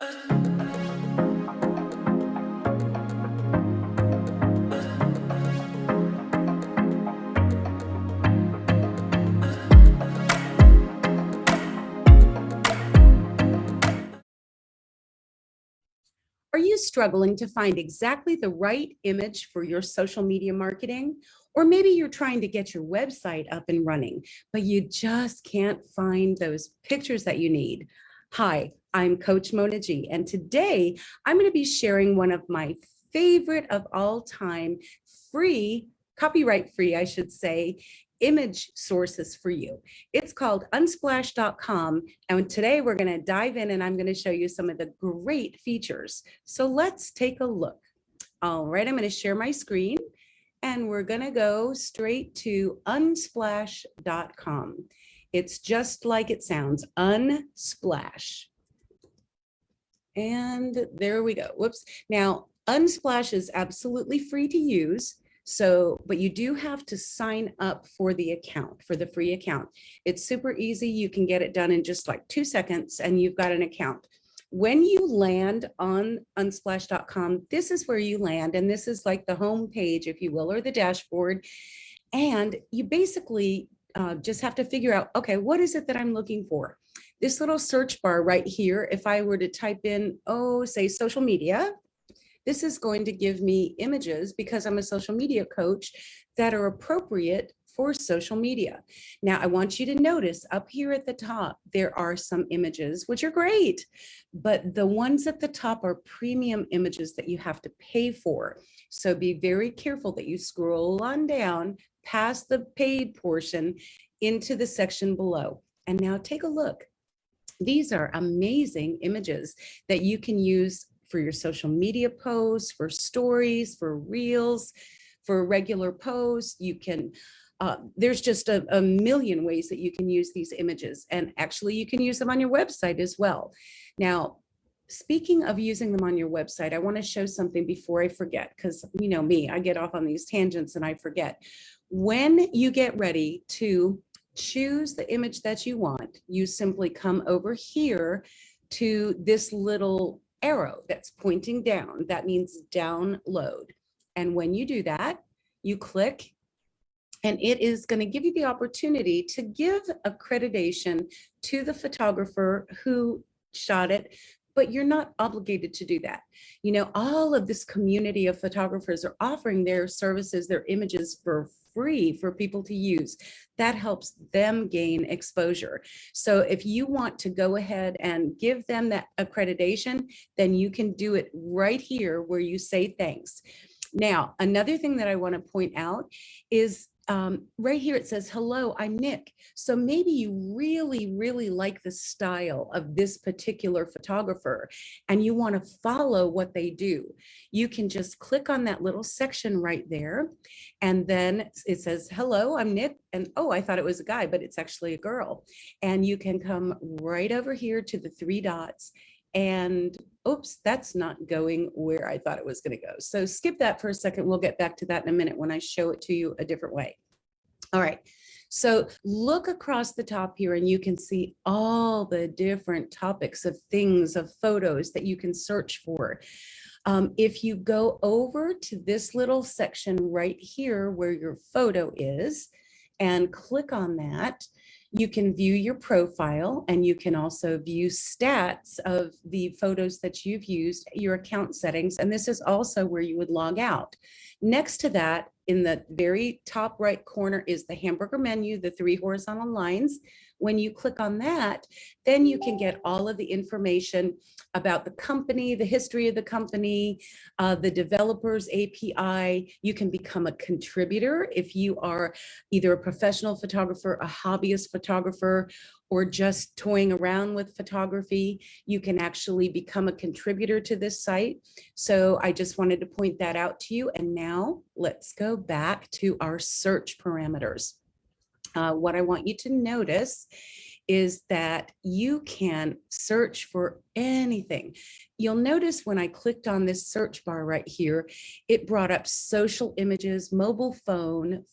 Are you struggling to find exactly the right image for your social media marketing? Or maybe you're trying to get your website up and running, but you just can't find those pictures that you need. Hi, I'm Coach Mona G, and today I'm going to be sharing one of my favorite of all time free, copyright free, I should say, image sources for you. It's called unsplash.com. And today we're going to dive in and I'm going to show you some of the great features. So let's take a look. All right, I'm going to share my screen and we're going to go straight to unsplash.com. It's just like it sounds, Unsplash. And there we go. Whoops. Now, Unsplash is absolutely free to use. So, but you do have to sign up for the account, for the free account. It's super easy. You can get it done in just like 2 seconds and you've got an account. When you land on unsplash.com, this is where you land. And this is like the home page, if you will, or the dashboard. And you basically just have to figure out, okay, what is it that I'm looking for? This little search bar right here, if I were to type in, say social media, this is going to give me images because I'm a social media coach that are appropriate for social media. Now, I want you to notice up here at the top, there are some images, which are great, but the ones at the top are premium images that you have to pay for. So be very careful that you scroll on down past the paid portion into the section below. And now take a look. These are amazing images that you can use for your social media posts, for stories, for reels, for regular posts. You can, there's just a million ways that you can use these images. And actually you can use them on your website as well. Now, speaking of using them on your website, I want to show something before I forget, because you know me, I get off on these tangents and I forget. When you get ready to choose the image that you want, you simply come over here to this little arrow that's pointing down. That means download. And when you do that, you click and it is going to give you the opportunity to give accreditation to the photographer who shot it, but you're not obligated to do that. You know, all of this community of photographers are offering their services, their images for free for people to use. That helps them gain exposure. So if you want to go ahead and give them that accreditation, then you can do it right here where you say thanks. Now, another thing that I want to point out is right here it says, hello, I'm Nick. So maybe you really, really like the style of this particular photographer and you want to follow what they do. You can just click on that little section right there. And then it says, hello, I'm Nick. And oh, I thought it was a guy, but it's actually a girl. And you can come right over here to the 3 dots and oops, that's not going where I thought it was going to go. So skip that for a second. We'll get back to that in a minute when I show it to you a different way. All right. So look across the top here and you can see all the different topics of things, of photos that you can search for. If you go over to this little section right here where your photo is and click on that, you can view your profile and you can also view stats of the photos that you've used, your account settings, and this is also where you would log out. Next to that, in the very top right corner is the hamburger menu, the 3 horizontal lines. When you click on that, then you can get all of the information about the company, the history of the company, the developers API. You can become a contributor if you are either a professional photographer, a hobbyist photographer, or just toying around with photography. You can actually become a contributor to this site. So I just wanted to point that out to you. And now let's go back to our search parameters. What I want you to notice is that you can search for anything. You'll notice when I clicked on this search bar right here, it brought up social images, mobile phone,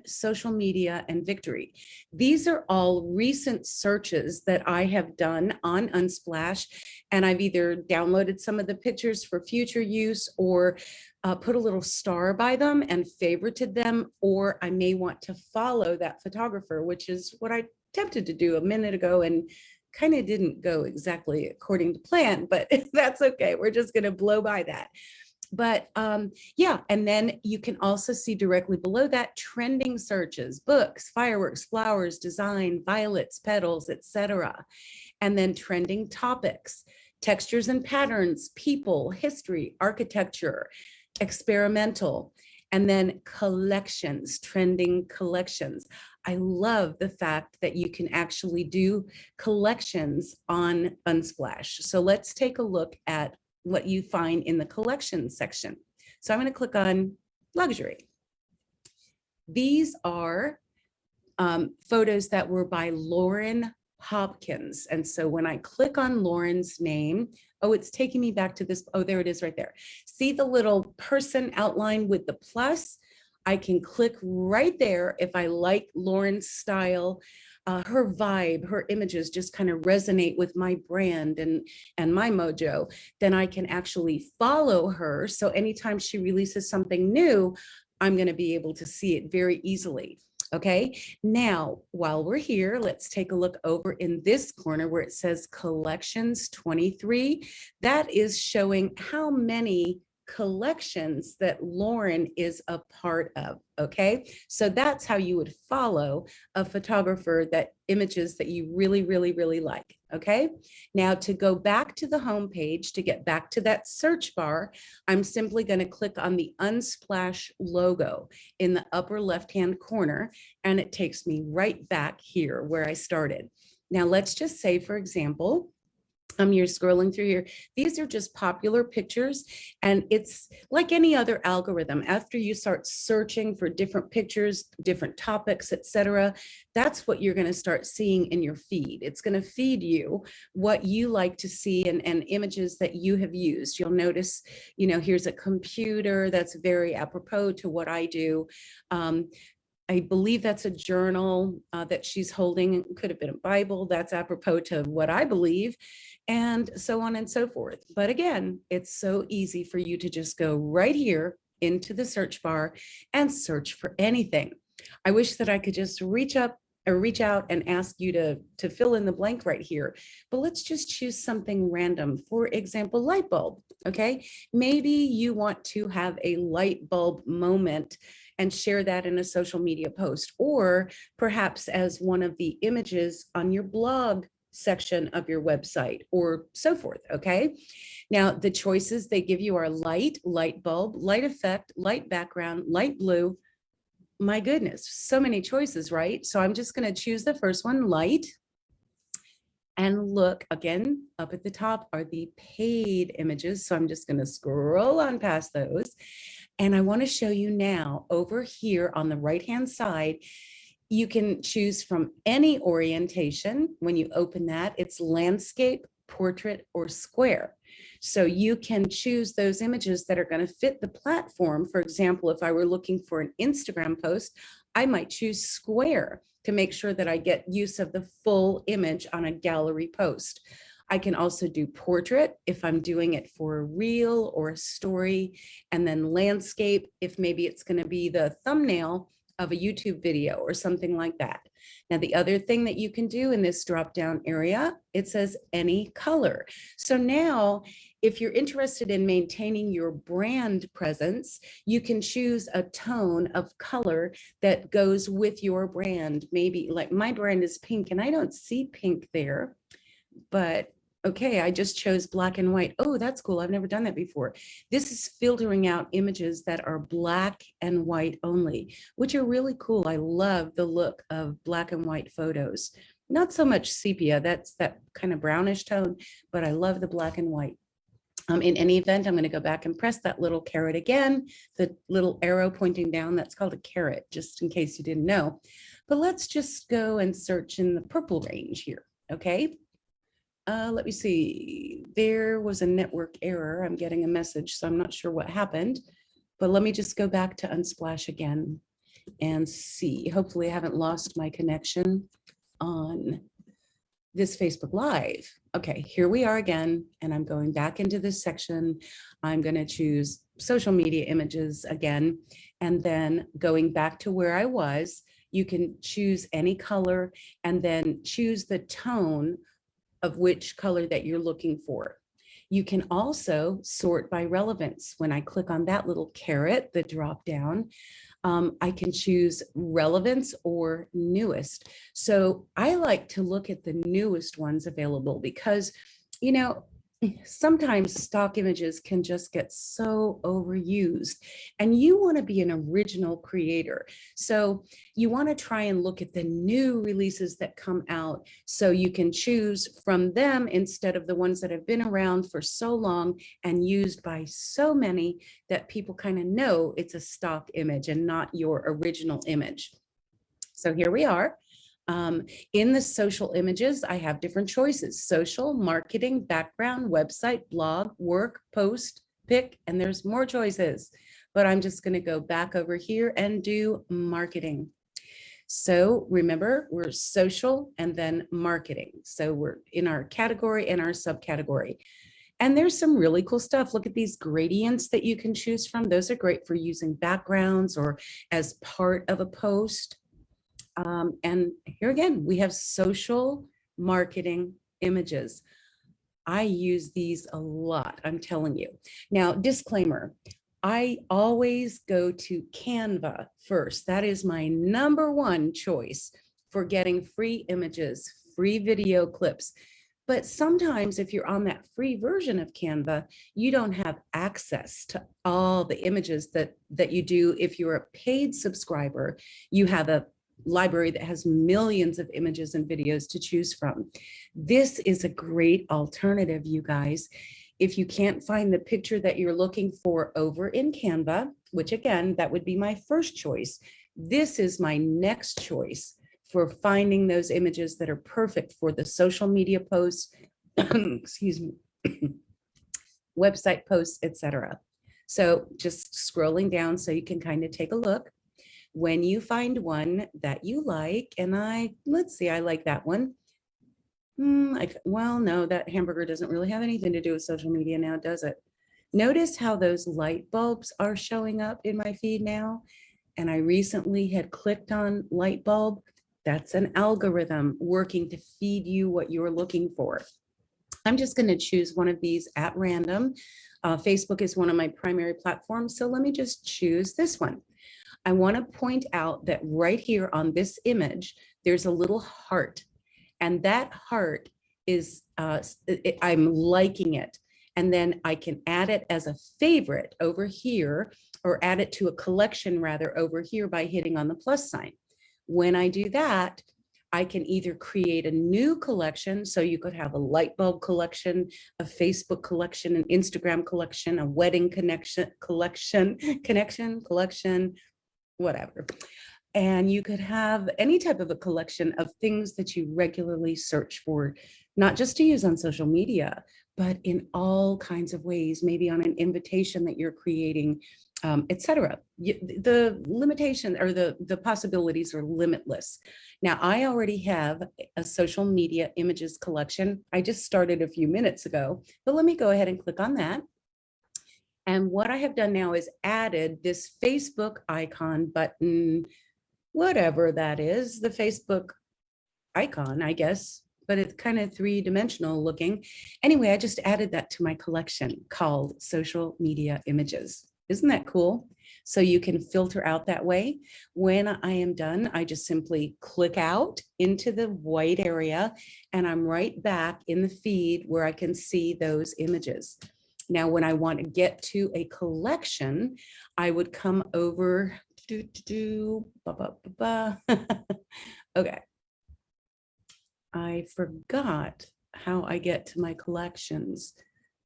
social media, and victory. These are all recent searches that I have done on Unsplash, and I've either downloaded some of the pictures for future use or put a little star by them and favorited them, or I may want to follow that photographer, which is what I attempted to do a minute ago and kind of didn't go exactly according to plan, but that's okay. We're just going to blow by that. But yeah, and then you can also see directly below that trending searches, books, fireworks, flowers, design, violets, petals, etc. And then trending topics, textures and patterns, people, history, architecture, experimental, and then collections, trending collections. I love the fact that you can actually do collections on Unsplash. So let's take a look at what you find in the collections section. So I'm going to click on luxury. These are photos that were by Lauren Hopkins. And so when I click on Lauren's name, oh, it's taking me back to this. Oh, there it is right there. See the little person outline with the plus? I can click right there if I like Lauren's style. Her vibe, her images just kind of resonate with my brand and my mojo, then I can actually follow her. So anytime she releases something new, I'm going to be able to see it very easily. Okay, now while we're here, let's take a look over in this corner where it says collections 23. That is showing how many collections that Lauren is a part of. Okay, so that's how you would follow a photographer that images that you really, really, really like. Okay, now to go back to the home page, to get back to that search bar, I'm simply going to click on the Unsplash logo in the upper left-hand corner, and it takes me right back here where I started. Now let's just say, for example, you're scrolling through here. These are just popular pictures, and it's like any other algorithm. After you start searching for different pictures, different topics, etc., that's what you're going to start seeing in your feed. It's going to feed you what you like to see and images that you have used. You'll notice, you know, here's a computer that's very apropos to what I do. I believe that's a journal that she's holding. It could have been a Bible. That's apropos to what I believe, and so on and so forth. But again, it's so easy for you to just go right here into the search bar and search for anything. I wish that I could just reach out and ask you to fill in the blank right here, but let's just choose something random. For example, light bulb. Okay, maybe you want to have a light bulb moment and share that in a social media post, or perhaps as one of the images on your blog section of your website, or so forth. Okay, now the choices they give you are light, light bulb, light effect, light background, light blue. My goodness, so many choices, right? So I'm just going to choose the first one, light. And look, again, up at the top are the paid images. So I'm just going to scroll on past those. And I want to show you now over here on the right-hand side, you can choose from any orientation. When you open that, it's landscape, portrait, or square. So you can choose those images that are going to fit the platform. For example, if I were looking for an Instagram post, I might choose square to make sure that I get use of the full image on a gallery post. I can also do portrait if I'm doing it for a reel or a story, and then landscape if maybe it's going to be the thumbnail of a YouTube video or something like that. Now, the other thing that you can do in this drop-down area, it says any color. So now, if you're interested in maintaining your brand presence, you can choose a tone of color that goes with your brand. Maybe like my brand is pink, and I don't see pink there, but okay, I just chose black and white. Oh, that's cool. I've never done that before. This is filtering out images that are black and white only, which are really cool. I love the look of black and white photos. Not so much sepia, that's that kind of brownish tone, but I love the black and white. In any event, I'm going to go back and press that little caret again, the little arrow pointing down, that's called a caret, just in case you didn't know. but let's just go and search in the purple range here. Okay. Let me see. There was a network error. I'm getting a message, so I'm not sure what happened, but let me just go back to Unsplash again and see. Hopefully I haven't lost my connection on this Facebook Live. Okay, here we are again, and I'm going back into this section. I'm going to choose social media images again, and then going back to where I was, you can choose any color and then choose the tone of which color that you're looking for. You can also sort by relevance. When I click on that little caret, the drop down, I can choose relevance or newest. So I like to look at the newest ones available because, you know, sometimes stock images can just get so overused, and you want to be an original creator. So you want to try and look at the new releases that come out so you can choose from them instead of the ones that have been around for so long and used by so many that people kind of know it's a stock image and not your original image. So here we are. In the social images, I have different choices: social, marketing, background, website, blog, work, post, pick, and there's more choices. But I'm just going to go back over here and do marketing. So remember, we're social and then marketing. So we're in our category and our subcategory. And there's some really cool stuff. Look at these gradients that you can choose from. Those are great for using backgrounds or as part of a post. And here again, we have social marketing images. I use these a lot, I'm telling you. Now, disclaimer, I always go to Canva first. That is my #1 choice for getting free images, free video clips. But sometimes if you're on that free version of Canva, you don't have access to all the images that you do. If you're a paid subscriber, you have a library that has millions of images and videos to choose from. This is a great alternative, you guys. If you can't find the picture that you're looking for over in Canva, which again, that would be my first choice, this is my next choice for finding those images that are perfect for the social media posts, excuse me, website posts, etc. So just scrolling down so you can kind of take a look. When you find one that you like, and let's see, I like that one. Well, no, that hamburger doesn't really have anything to do with social media now, does it? Notice how those light bulbs are showing up in my feed now. And I recently had clicked on light bulb. That's an algorithm working to feed you what you're looking for. I'm just going to choose one of these at random. Facebook is one of my primary platforms, so let me just choose this one. I want to point out that right here on this image, there's a little heart, and that heart is, I'm liking it. And then I can add it as a favorite over here, or add it to a collection rather over here by hitting on the plus sign. When I do that, I can either create a new collection. So you could have a light bulb collection, a Facebook collection, an Instagram collection, a wedding collection, whatever. And you could have any type of a collection of things that you regularly search for, not just to use on social media, but in all kinds of ways, maybe on an invitation that you're creating, etc. The limitation or the possibilities are limitless. Now, I already have a social media images collection. I just started a few minutes ago, but let me go ahead and click on that. And what I have done now is added this Facebook icon button, whatever that is, the Facebook icon, I guess, but it's kind of three-dimensional looking. Anyway, I just added that to my collection called Social Media Images. Isn't that cool? So you can filter out that way. When I am done, I just simply click out into the white area and I'm right back in the feed where I can see those images. Now, when I want to get to a collection, I would come over, okay. I forgot how I get to my collections,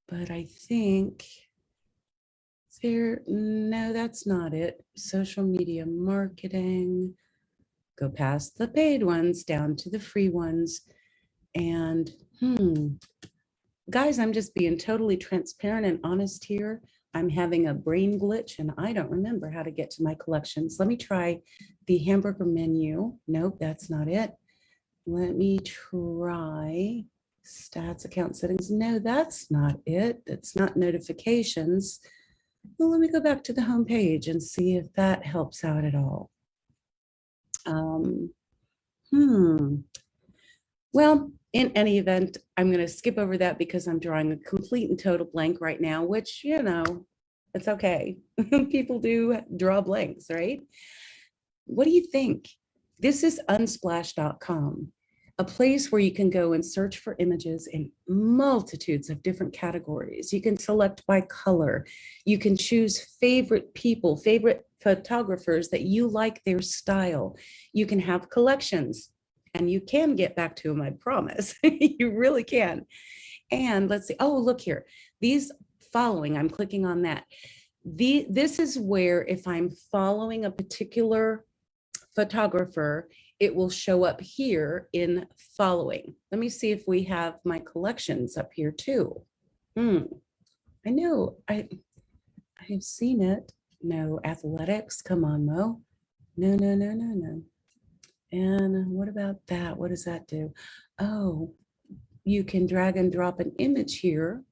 but I think no, that's not it. Social media marketing, go past the paid ones down to the free ones. And guys, I'm just being totally transparent and honest here. I'm having a brain glitch and I don't remember how to get to my collections. Let me try the hamburger menu. Nope, that's not it. Let me try stats, account settings. No, that's not it. That's not notifications. Well, let me go back to the home page and see if that helps out at all. Well, in any event, I'm going to skip over that because I'm drawing a complete and total blank right now, which, you know, it's okay. People do draw blanks, right? What do you think? This is unsplash.com, a place where you can go and search for images in multitudes of different categories. You can select by color. You can choose favorite people, favorite photographers that you like their style. You can have collections. And you can get back to them, I promise. You really can. And let's see. Oh, look here. These following, I'm clicking on that. This is where if I'm following a particular photographer, it will show up here in following. Let me see if we have my collections up here too. I know I have seen it. No, athletics. Come on, Mo. No. And what about that? What does that do? Oh, you can drag and drop an image here.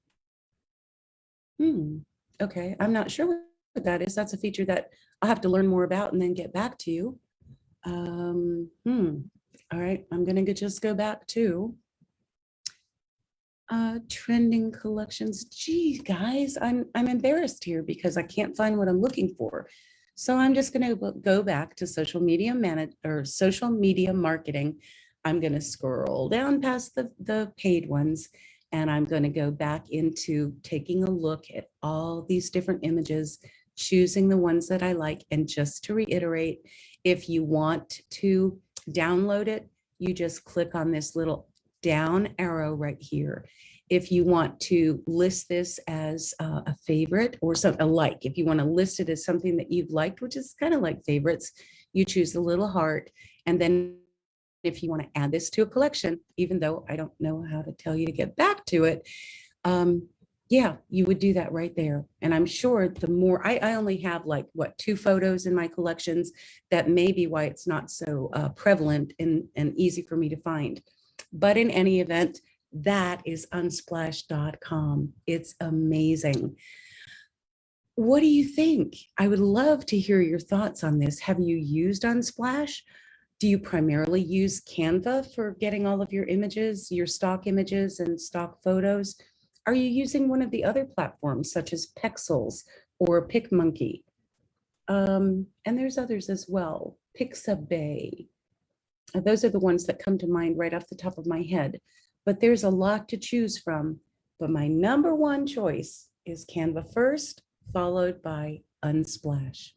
Okay, I'm not sure what that is. That's a feature that I'll have to learn more about and then get back to you. All right, I'm gonna just go back to trending collections. Gee, guys, I'm embarrassed here because I can't find what I'm looking for. So I'm just going to go back to social media marketing. I'm going to scroll down past the paid ones, and I'm going to go back into taking a look at all these different images, choosing the ones that I like. And just to reiterate, if you want to download it, you just click on this little down arrow right here. If you want to list this as a favorite or a like, if you want to list it as something that you've liked, which is kind of like favorites, you choose the little heart. And then if you want to add this to a collection, even though I don't know how to tell you to get back to it, yeah, you would do that right there. And I'm sure the more, I only have like, 2 photos in my collections. That may be why it's not so prevalent and easy for me to find. But in any event, that is unsplash.com. It's amazing. What do you think? I would love to hear your thoughts on this. Have you used Unsplash? Do you primarily use Canva for getting all of your images, your stock images and stock photos? Are you using one of the other platforms such as Pexels or PicMonkey? And there's others as well, Pixabay. Those are the ones that come to mind right off the top of my head, but there's a lot to choose from. But my number one choice is Canva first, followed by Unsplash.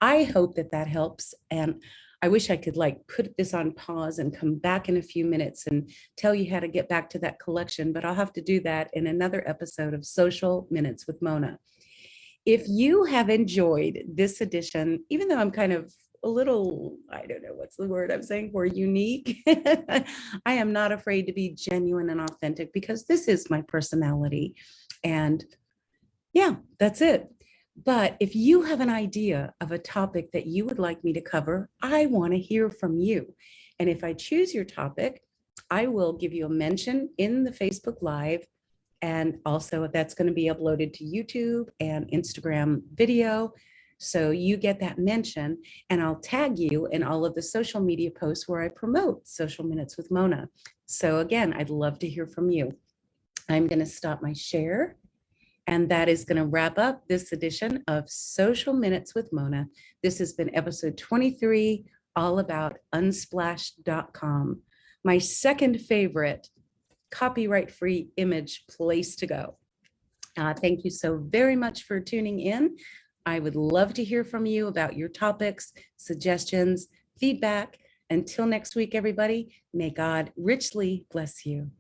I hope that that helps. And I wish I could like put this on pause and come back in a few minutes and tell you how to get back to that collection, but I'll have to do that in another episode of Social Minutes with Mona. If you have enjoyed this edition, even though I'm kind of a little, I don't know what's the word I'm saying, for unique. I am not afraid to be genuine and authentic because this is my personality. And yeah, that's it. But if you have an idea of a topic that you would like me to cover, I want to hear from you. And if I choose your topic, I will give you a mention in the Facebook Live. And also that's going to be uploaded to YouTube and Instagram video. So you get that mention, and I'll tag you in all of the social media posts where I promote Social Minutes with Mona. So again, I'd love to hear from you. I'm going to stop my share, and that is going to wrap up this edition of Social Minutes with Mona. This has been episode 23, all about unsplash.com, my second favorite copyright-free image place to go. Thank you so very much for tuning in. I would love to hear from you about your topics, suggestions, feedback. Until next week, everybody, may God richly bless you.